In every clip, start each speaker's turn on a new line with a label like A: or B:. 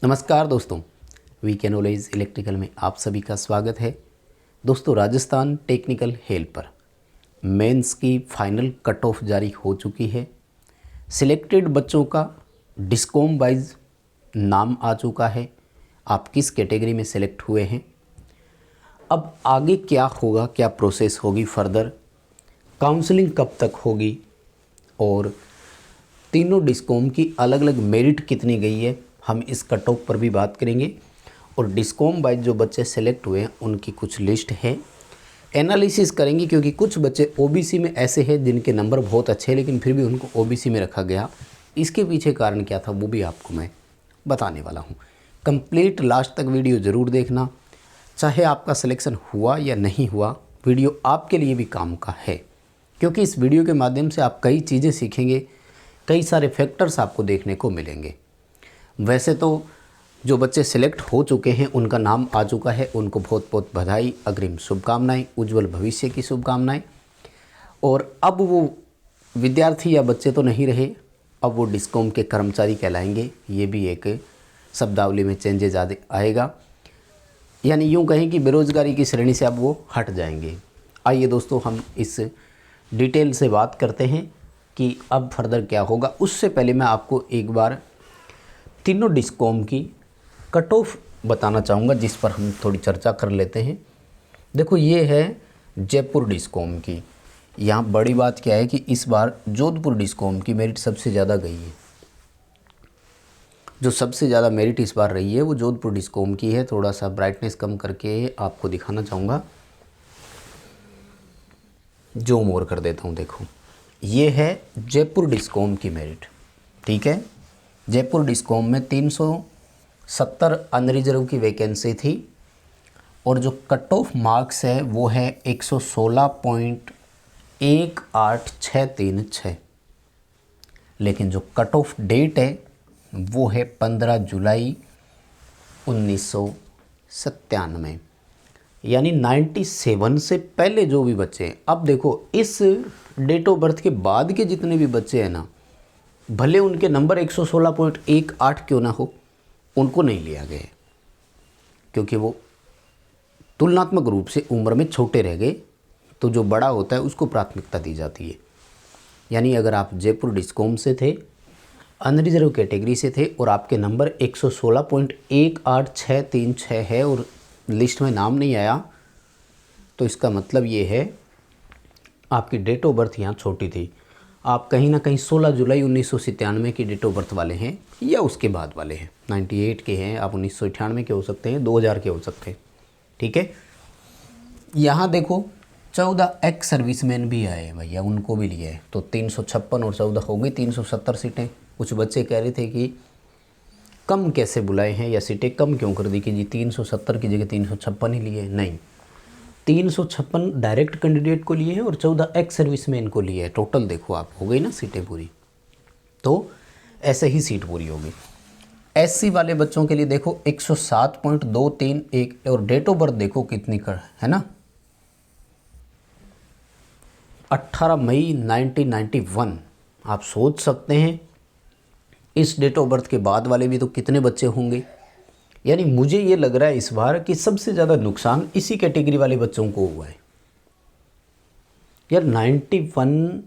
A: नमस्कार दोस्तों, VK knowledge electrical में आप सभी का स्वागत है। दोस्तों, राजस्थान टेक्निकल हेल्पर मेंस की फाइनल कट ऑफ जारी हो चुकी है। सिलेक्टेड बच्चों का डिस्कॉम वाइज नाम आ चुका है। आप किस कैटेगरी में सिलेक्ट हुए हैं, अब आगे क्या होगा, क्या प्रोसेस होगी फर्दर, काउंसलिंग कब तक होगी और तीनों डिस्कॉम की अलग अलग मेरिट कितनी गई है, हम इस कट ऑफ पर भी बात करेंगे। और डिस्कॉम वाइज जो बच्चे सेलेक्ट हुए हैं उनकी कुछ लिस्ट है, एनालिसिस करेंगे। क्योंकि कुछ बच्चे ओबीसी में ऐसे हैं जिनके नंबर बहुत अच्छे हैं लेकिन फिर भी उनको ओबीसी में रखा गया। इसके पीछे कारण क्या था वो भी आपको मैं बताने वाला हूँ। कंप्लीट लास्ट तक वीडियो ज़रूर देखना, चाहे आपका सिलेक्शन हुआ या नहीं हुआ, वीडियो आपके लिए भी काम का है। क्योंकि इस वीडियो के माध्यम से आप कई चीज़ें सीखेंगे, कई सारे फैक्टर्स आपको देखने को मिलेंगे। वैसे तो जो बच्चे सिलेक्ट हो चुके हैं उनका नाम आ चुका है, उनको बहुत बहुत बधाई, अग्रिम शुभकामनाएं, उज्जवल भविष्य की शुभकामनाएं। और अब वो विद्यार्थी या बच्चे तो नहीं रहे, अब वो डिस्कॉम के कर्मचारी कहलाएंगे। ये भी एक शब्दावली में चेंजेज आएगा, यानी यूँ कहें कि बेरोजगारी की श्रेणी से अब वो हट जाएंगे। आइए दोस्तों, हम इस डिटेल से बात करते हैं कि अब फर्दर क्या होगा। उससे पहले मैं आपको एक बार तीनों डिस्कॉम की कट ऑफ बताना चाहूँगा जिस पर हम थोड़ी चर्चा कर लेते हैं। देखो, ये है जयपुर डिस्कॉम की। यहाँ बड़ी बात क्या है कि इस बार जोधपुर डिस्कॉम की मेरिट सबसे ज़्यादा गई है। जो सबसे ज़्यादा मेरिट इस बार रही है वो जोधपुर डिस्कॉम की है। थोड़ा सा ब्राइटनेस कम करके आपको दिखाना चाहूँगा, जूम और कर देता हूँ। देखो, ये है जयपुर डिस्कॉम की मेरिट, ठीक है। जयपुर डिस्कॉम में 370 अनरिजर्व की वैकेंसी थी और जो कट ऑफ मार्क्स है वो है 116.18636। लेकिन जो कट ऑफ डेट है वो है 15 जुलाई 1997, यानी 97 से पहले जो भी बच्चे हैं। अब देखो, इस डेट ऑफ बर्थ के बाद के जितने भी बच्चे हैं ना, भले उनके नंबर 116.18 क्यों ना हो, उनको नहीं लिया गया क्योंकि वो तुलनात्मक रूप से उम्र में छोटे रह गए। तो जो बड़ा होता है उसको प्राथमिकता दी जाती है। यानी अगर आप जयपुर डिस्कॉम से थे, अनरिजर्व कैटेगरी से थे और आपके नंबर 116.18636 है और लिस्ट में नाम नहीं आया, तो इसका मतलब ये है आपकी डेट ऑफ बर्थ यहाँ छोटी थी। आप कहीं ना कहीं 16 जुलाई 1997 की डेट ऑफ बर्थ वाले हैं या उसके बाद वाले हैं। 98 के हैं, आप 1998 के हो सकते हैं, 2000 के हो सकते हैं, ठीक है। यहाँ देखो, 14 एक्स सर्विसमैन भी आए भैया, उनको भी लिया है। तो 356 और 14 हो गई 370 सीटें। कुछ बच्चे कह रहे थे कि कम कैसे बुलाए हैं या सीटें कम क्यों कर दी कि जी 370 की जगह 356 ही लिए। नहीं, 356 डायरेक्ट कैंडिडेट को लिए हैं और 14 एक्स सर्विसमैन को लिए हैं। टोटल देखो आप, हो गई ना सीटें पूरी। तो ऐसे ही सीट पूरी होगी। एससी वाले बच्चों के लिए देखो 107.231 और डेट ऑफ बर्थ देखो कितनी कर है ना, 18 मई 1991। आप सोच सकते हैं इस डेट ऑफ बर्थ के बाद वाले भी तो कितने बच्चे होंगे। यानी मुझे ये लग रहा है इस बार कि सबसे ज़्यादा नुकसान इसी कैटेगरी वाले बच्चों को हुआ है। यार 91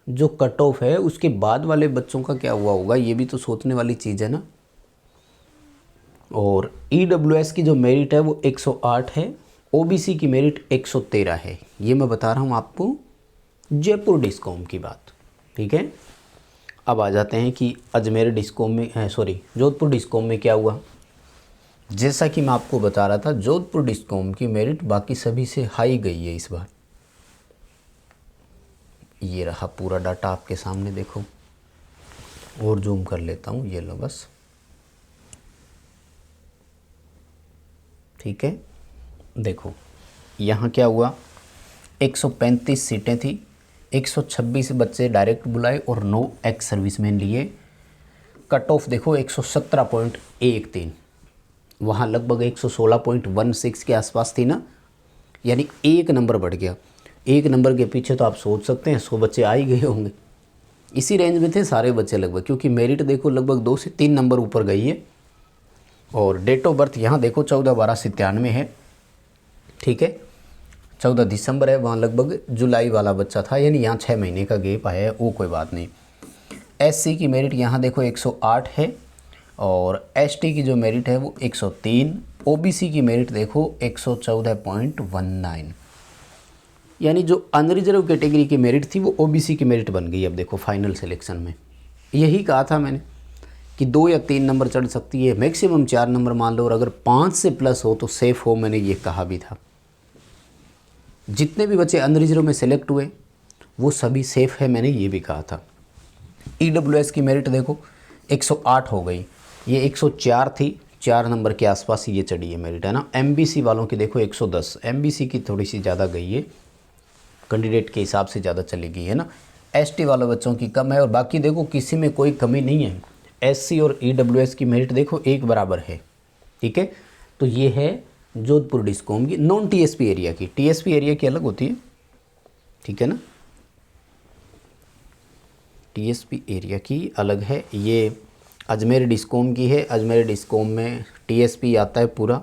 A: जो कट ऑफ है उसके बाद वाले बच्चों का क्या हुआ होगा, ये भी तो सोचने वाली चीज़ है ना। और ईडब्ल्यूएस की जो मेरिट है वो 108 है, ओबीसी की मेरिट 113 है। ये मैं बता रहा हूँ आपको जयपुर डिस्कॉम की बात, ठीक है। अब आ जाते हैं कि अजमेर डिस्कॉम में जोधपुर डिस्कॉम में क्या हुआ। जैसा कि मैं आपको बता रहा था, जोधपुर डिस्कॉम की मेरिट बाकी सभी से हाई गई है इस बार। ये रहा पूरा डाटा आपके सामने, देखो और जूम कर लेता हूँ, ये लो बस, ठीक है। देखो यहाँ क्या हुआ, 135 सीटें थी, 126 बच्चे डायरेक्ट बुलाए और 9 एक्स सर्विसमैन लिए। कट ऑफ देखो 117.13, वहाँ लगभग 116.16 के आसपास थी ना, यानी एक नंबर बढ़ गया। एक नंबर के पीछे तो आप सोच सकते हैं 100 बच्चे आ ही गए होंगे। इसी रेंज में थे सारे बच्चे लगभग, क्योंकि मेरिट देखो लगभग 2 से 3 नंबर ऊपर गई है। और डेट ऑफ बर्थ यहाँ देखो 14/12/97 है, ठीक है। 14 दिसंबर है, वहाँ लगभग जुलाई वाला बच्चा था, यानी यहाँ 6 महीने का गैप आया है, वो कोई बात नहीं। एससी की मेरिट यहाँ देखो 108 है, और एसटी की जो मेरिट है वो 103, ओबीसी की मेरिट देखो 114.19, यानी जो अनरिजर्व कैटेगरी की मेरिट थी वो ओबीसी की मेरिट बन गई। अब देखो फाइनल सिलेक्शन में यही कहा था मैंने कि 2 या 3 नंबर चढ़ सकती है, मैक्सिमम 4 नंबर मान लो, और अगर 5 से प्लस हो तो सेफ़ हो, मैंने ये कहा भी था। जितने भी बच्चे अनरिजर्व में सेलेक्ट हुए वो सभी सेफ़ है, मैंने ये भी कहा था। ईडब्ल्यूएस की मेरिट देखो 108 हो गई, ये 104 थी, 4 नंबर के आसपास ये चढ़ी है मेरिट, है ना। एमबीसी वालों की देखो 110, एमबीसी की थोड़ी सी ज़्यादा गई है, कैंडिडेट के हिसाब से ज़्यादा चली गई है ना। एसटी वाले बच्चों की कम है, और बाकी देखो किसी में कोई कमी नहीं है। एससी और ईडब्ल्यूएस की मेरिट देखो एक बराबर है, ठीक है। तो ये है जोधपुर डिस्कॉम की नॉन टीएसपी एरिया की। टीएसपी एरिया की अलग होती है, ठीक है ना, टीएसपी एरिया की अलग है। ये अजमेर डिस्कॉम की है, अजमेर डिस्कॉम में टीएसपी आता है पूरा,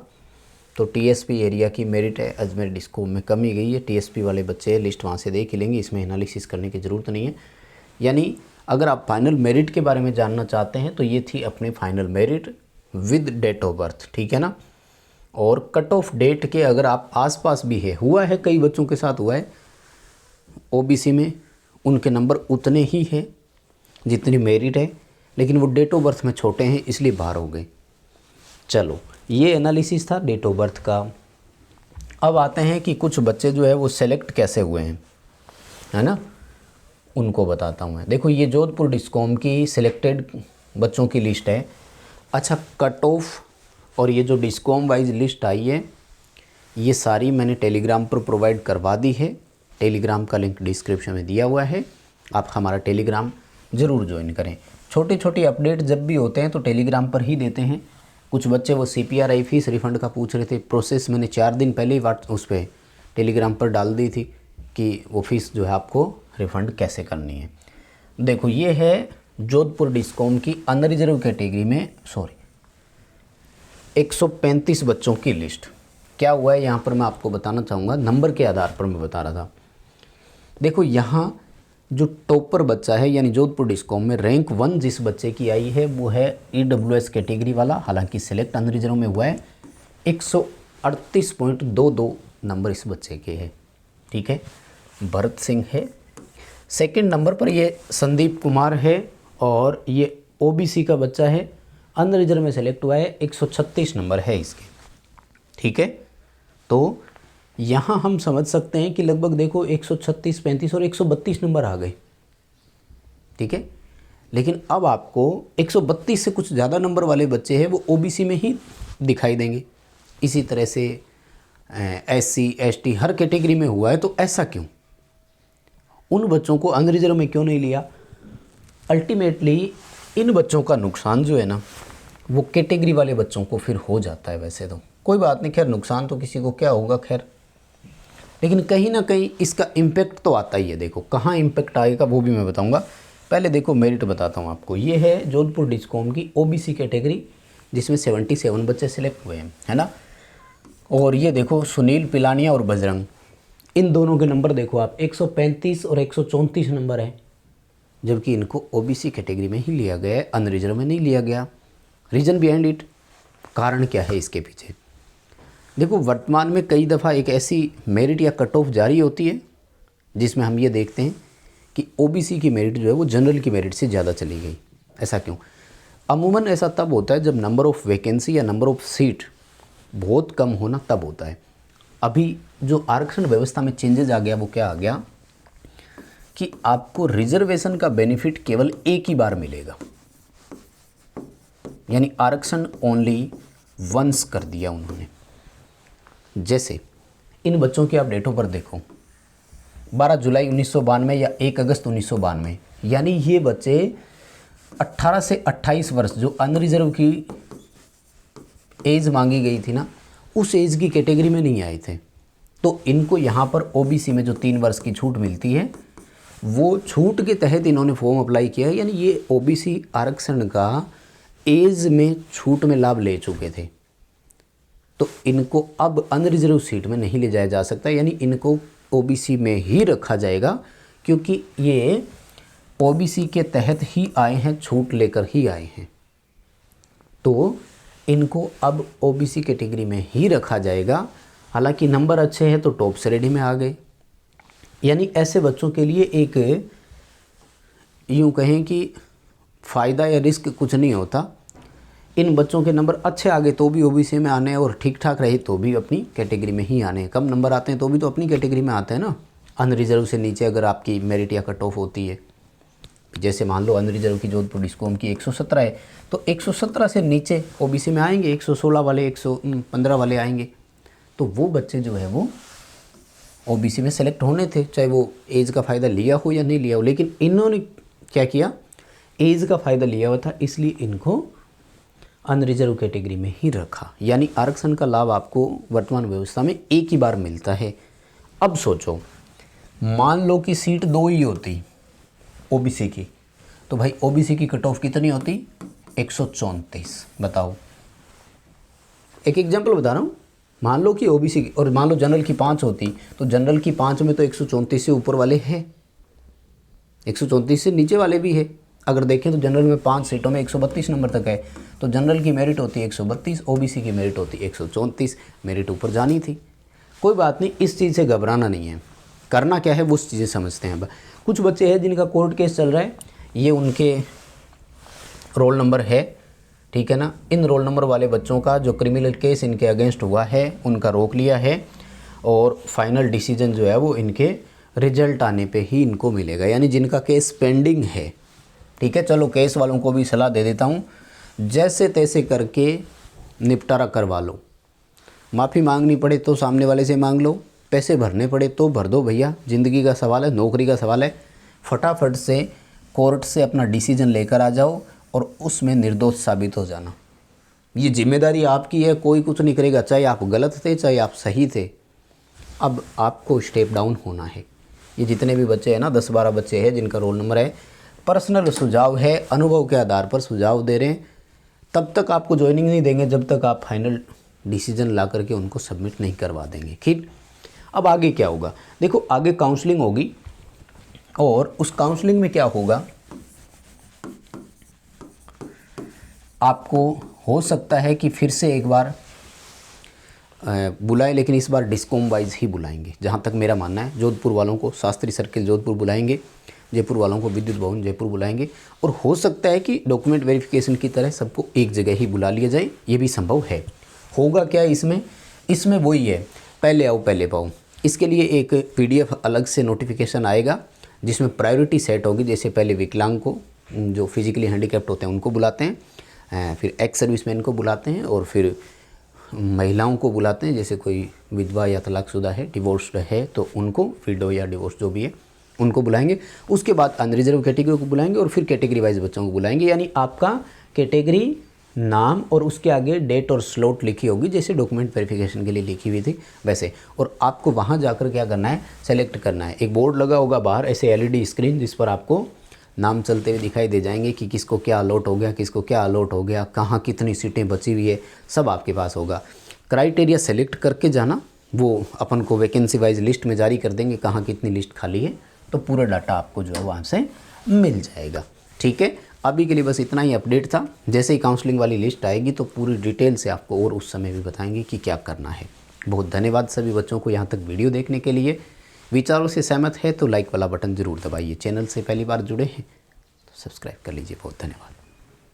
A: तो टीएसपी एरिया की मेरिट है, अजमेर डिस्कॉम में कमी गई है। टीएसपी वाले बच्चे लिस्ट वहाँ से देख ही लेंगे, इसमें एनालिसिस करने की ज़रूरत नहीं है। यानी अगर आप फाइनल मेरिट के बारे में जानना चाहते हैं तो ये थी अपनी final merit with date of birth, ठीक है ना। और कट ऑफ डेट के अगर आप आसपास भी है, हुआ है कई बच्चों के साथ हुआ है ओबीसी में, उनके नंबर उतने ही हैं जितनी मेरिट है, लेकिन वो डेट ऑफ बर्थ में छोटे हैं इसलिए बाहर हो गए। चलो, ये एनालिसिस था डेट ऑफ बर्थ का। अब आते हैं कि कुछ बच्चे जो है वो सेलेक्ट कैसे हुए हैं, है ना, उनको बताता हूँ मैं। देखो ये जोधपुर डिस्कॉम की सिलेक्टेड बच्चों की लिस्ट है। अच्छा, कट ऑफ और ये जो डिस्कॉम वाइज लिस्ट आई है ये सारी मैंने टेलीग्राम पर प्रोवाइड करवा दी है। टेलीग्राम का लिंक डिस्क्रिप्शन में दिया हुआ है, आप हमारा टेलीग्राम ज़रूर ज्वाइन करें। छोटी छोटी अपडेट जब भी होते हैं तो टेलीग्राम पर ही देते हैं। कुछ बच्चे वो CPRI फीस रिफ़ंड का पूछ रहे थे, प्रोसेस मैंने 4 दिन पहले ही उस पर टेलीग्राम पर डाल दी थी कि वो फ़ीस जो है आपको रिफ़ंड कैसे करनी है। देखो ये है जोधपुर डिस्कॉम की अनरिजर्व कैटेगरी में 135 बच्चों की लिस्ट। क्या हुआ है यहाँ पर मैं आपको बताना चाहूँगा, नंबर के आधार पर मैं बता रहा था। देखो यहाँ जो टॉपर बच्चा है, यानी जोधपुर डिस्कॉम में रैंक 1 जिस बच्चे की आई है वो है EWS कैटेगरी वाला, हालांकि सिलेक्ट अनरिजर्व में हुआ है। 138.22 नंबर इस बच्चे के है, ठीक है। भरत सिंह है। सेकंड नंबर पर ये संदीप कुमार है, और ये ओबीसी का बच्चा है, अनरिजर्व में सेलेक्ट हुआ है, 136 नंबर है इसके, ठीक है। तो यहाँ हम समझ सकते हैं कि लगभग देखो 136, 35 और 132 नंबर आ गए, ठीक है। लेकिन अब आपको 132 से कुछ ज़्यादा नंबर वाले बच्चे हैं वो ओबीसी में ही दिखाई देंगे। इसी तरह से SC ST हर कैटेगरी में हुआ है, तो ऐसा क्यों? उन बच्चों को अनरिजर्व में क्यों नहीं लिया? अल्टीमेटली इन बच्चों का नुकसान जो है ना वो कैटेगरी वाले बच्चों को फिर हो जाता है। वैसे तो कोई बात नहीं, खैर नुकसान तो किसी को क्या होगा, खैर, लेकिन कहीं ना कहीं इसका इम्पेक्ट तो आता ही है। देखो कहाँ इम्पेक्ट आएगा वो भी मैं बताऊंगा। पहले देखो मेरिट बताता हूँ आपको। ये है जोधपुर डिस्कॉम की ओबीसी कैटेगरी जिसमें 77 बच्चे सिलेक्ट हुए हैं, है ना। और ये देखो सुनील पिलानिया और बजरंग, इन दोनों के नंबर देखो आप, 135 और 134 नंबर हैं, जबकि इनको ओबीसी कैटेगरी में ही लिया गया है, अनरिजर्व में नहीं लिया गया। रीज़न बिहाइंड इट, कारण क्या है इसके पीछे? देखो वर्तमान में कई दफ़ा एक ऐसी मेरिट या कट ऑफ जारी होती है जिसमें हम ये देखते हैं कि ओबीसी की मेरिट जो है वो जनरल की मेरिट से ज़्यादा चली गई। ऐसा क्यों? अमूमन ऐसा तब होता है जब नंबर ऑफ़ वैकेंसी या नंबर ऑफ़ सीट बहुत कम होना तब होता है। अभी जो आरक्षण व्यवस्था में चेंजेज आ गया वो क्या आ गया कि आपको रिजर्वेशन का बेनिफिट केवल एक ही बार मिलेगा, यानी आरक्षण ओनली वंस कर दिया उन्होंने। जैसे इन बच्चों की आप डेट ऑफ बर्थ देखो, 12 जुलाई 1992 या 1 अगस्त 1992, यानी ये बच्चे 18 से 28 वर्ष जो अनरिजर्व की एज मांगी गई थी ना, उस एज की कैटेगरी में नहीं आए थे। तो इनको यहाँ पर ओबीसी में जो 3 वर्ष की छूट मिलती है वो छूट के तहत इन्होंने फॉर्म अप्लाई किया है, यानी ये ओबीसी आरक्षण का एज में छूट में लाभ ले चुके थे, तो इनको अब अनरिजर्व सीट में नहीं ले जाया जा सकता, यानी इनको ओबीसी में ही रखा जाएगा, क्योंकि ये ओबीसी के तहत ही आए हैं, छूट लेकर ही आए हैं। तो इनको अब ओबीसी कैटेगरी में ही रखा जाएगा। हालांकि नंबर अच्छे हैं तो टॉप श्रेणी में आ गए। यानी ऐसे बच्चों के लिए एक यूँ कहें कि फ़ायदा या रिस्क कुछ नहीं होता। इन बच्चों के नंबर अच्छे आ गए तो भी ओबीसी में आने, और ठीक ठाक रहे तो भी अपनी कैटेगरी में ही आने। कम नंबर आते हैं तो भी तो अपनी कैटेगरी में आते हैं ना। अनरिजर्व से नीचे अगर आपकी मेरिट या कट ऑफ होती है, जैसे मान लो अनरिजर्व की जोधपुर डिस्कॉम की 117 है, तो 117 से नीचे ओबीसी में आएंगे, 116 वाले 115 वाले आएंगे। तो वो बच्चे जो है वो ओबीसी में सेलेक्ट होने थे, चाहे वो एज का फ़ायदा लिया हो या नहीं लिया हो। लेकिन इन्होंने क्या किया, एज का फ़ायदा लिया हुआ था, इसलिए इनको अनरिजर्व कैटेगरी में ही रखा। यानी आरक्षण का लाभ आपको वर्तमान व्यवस्था में एक ही बार मिलता है। अब सोचो, मान लो कि सीट 2 ही होती ओबीसी की, तो भाई ओबीसी की कट ऑफ कितनी होती, 134। बताओ, एक एग्जांपल बता रहा हूँ। मान लो कि ओबीसी की, और मान लो जनरल की 5 होती, तो जनरल की 5 में तो 134 से ऊपर वाले हैं, 134 से नीचे वाले भी है। अगर देखें तो जनरल में 5 सीटों में 132 नंबर तक है, तो जनरल की मेरिट होती है 132, ओबीसी की मेरिट होती है 134। मेरिट ऊपर जानी थी। कोई बात नहीं, इस चीज़ से घबराना नहीं है। करना क्या है वो उस चीज़ें समझते हैं। कुछ बच्चे हैं जिनका कोर्ट केस चल रहा है, ये उनके रोल नंबर है, ठीक है ना। इन रोल नंबर वाले बच्चों का जो क्रिमिनल केस इनके अगेंस्ट हुआ है उनका रोक लिया है, और फाइनल डिसीजन जो है वो इनके रिजल्ट आने पे ही इनको मिलेगा। यानी जिनका केस पेंडिंग है, ठीक है, चलो केस वालों को भी सलाह दे देता हूँ, जैसे तैसे करके निपटारा करवा लो। माफ़ी मांगनी पड़े तो सामने वाले से मांग लो, पैसे भरने पड़े तो भर दो भैया, ज़िंदगी का सवाल है, नौकरी का सवाल है। फटाफट से कोर्ट से अपना डिसीजन लेकर आ जाओ और उसमें निर्दोष साबित हो जाना। ये जिम्मेदारी आपकी है, कोई कुछ नहीं करेगा, चाहे आप गलत थे चाहे आप सही थे। अब आपको स्टेप डाउन होना है। ये जितने भी बच्चे हैं ना, 10-12 बच्चे हैं जिनका रोल नंबर है, पर्सनल सुझाव है, अनुभव के आधार पर सुझाव दे रहे हैं। तब तक आपको ज्वाइनिंग नहीं देंगे जब तक आप फाइनल डिसीजन ला करके उनको सबमिट नहीं करवा देंगे। ठीक, अब आगे क्या होगा, देखो आगे काउंसलिंग होगी, और उस काउंसलिंग में क्या होगा, आपको हो सकता है कि फिर से एक बार बुलाए, लेकिन इस बार डिस्कॉम वाइज ही बुलाएंगे। जहाँ तक मेरा मानना है, जोधपुर वालों को शास्त्री सर्किल जोधपुर बुलाएंगे, जयपुर वालों को विद्युत भवन जयपुर बुलाएंगे, और हो सकता है कि डॉक्यूमेंट वेरिफिकेशन की तरह सबको एक जगह ही बुला लिया जाए, ये भी संभव है। होगा क्या इसमें वही है, पहले आओ पहले पाओ। इसके लिए एक PDF अलग से नोटिफिकेशन आएगा जिसमें प्रायोरिटी सेट होगी। जैसे पहले विकलांग को, जो फिजिकली हैंडीकैप्ड होते हैं उनको बुलाते हैं, फिर एक्स सर्विसमैन को बुलाते हैं, और फिर महिलाओं को बुलाते हैं, जैसे कोई विधवा या तलाकशुदा है, डिवोर्स्ड है तो उनको, विडो या डिवोर्स जो भी है उनको बुलाएंगे। उसके बाद अनरिजर्व कैटेगरी को बुलाएंगे, और फिर कैटेगरी वाइज बच्चों को बुलाएंगे। यानी आपका कैटेगरी नाम और उसके आगे डेट और स्लॉट लिखी होगी, जैसे डॉक्यूमेंट वेरिफिकेशन के लिए लिखी हुई थी वैसे। और आपको वहाँ जाकर क्या करना है, सेलेक्ट करना है। एक बोर्ड लगा होगा बाहर, ऐसे LED स्क्रीन, जिस पर आपको नाम चलते हुए दिखाई दे जाएंगे कि किसको क्या अलॉट हो गया, किसको क्या अलॉट हो गया, कहाँ कितनी सीटें बची हुई है, सब आपके पास होगा। क्राइटेरिया सेलेक्ट करके जाना, वो अपन को वैकेंसी वाइज लिस्ट में जारी कर देंगे, कहाँ कितनी लिस्ट खाली है, तो पूरा डाटा आपको जो है वहाँ से मिल जाएगा। ठीक है, अभी के लिए बस इतना ही अपडेट था। जैसे ही काउंसलिंग वाली लिस्ट आएगी तो पूरी डिटेल से आपको और उस समय भी बताएंगे कि क्या करना है। बहुत धन्यवाद सभी बच्चों को यहाँ तक वीडियो देखने के लिए। विचारों से सहमत है तो लाइक वाला बटन ज़रूर दबाइए। चैनल से पहली बार जुड़े हैं तो सब्सक्राइब कर लीजिए। बहुत धन्यवाद।